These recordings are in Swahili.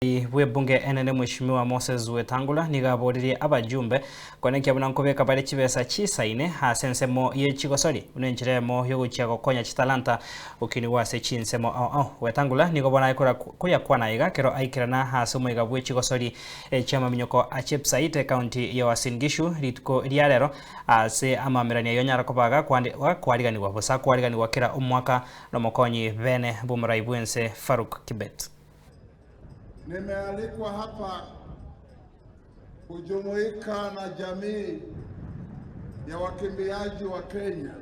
we bunge enene Mheshimiwa Moses Wetangula nigaboririe abajumbe konekia buna nkobeka bare chibesa chisaine hasensemo ye chigosori unenjiremo yo guchia gokonya chitalanta ukini wase chinsemo Wetangula nigobona ikora kuya kwana iga kero aikirana hasumo iga bwe chigosori chama minyoko achepsaite county ya Uasin Gishu ritko riarero ase amamirania yonyara kobaga kwariganirwa busa kwariganirwa kira umwaka no mokonyi bene bumuraibwense Faruk Kibet. Nimealikwa hapa kujumuika na jamii ya wakimbiaji wa Kenya,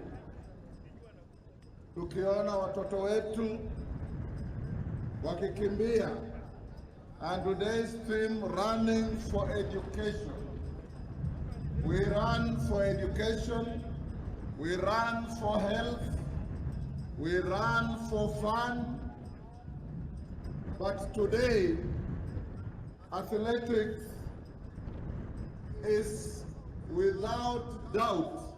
tukiona watoto wetu wakikimbia, and today's theme, running for education. We run for education, we run for health, we run for fun. But today, athletics is without doubt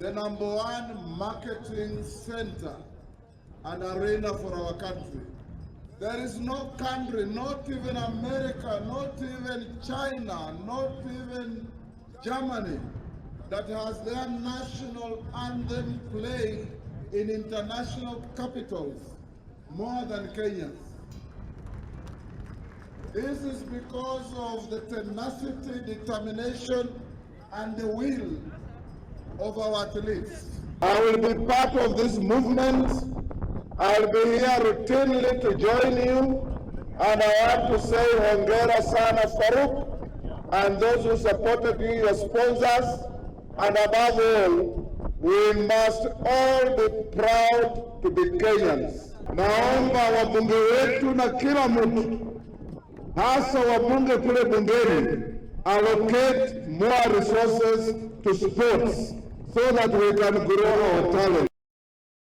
the #1 marketing center and arena for our country. There is no country, not even America, not even China, not even Germany, that has their national anthem played in international capitals more than Kenya's. This is because of the tenacity, determination, and the will of our athletes. I will be part of this movement. I'll be here routinely to join you, and I want to say hongera sana Faruk and those who supported you, your sponsors, and above all, we must all be proud to be Kenyans. Naomba wabunge wetu na kila mtu, hasa wabunge kule bungeni, allocate more resources to sports so that we can grow our talent.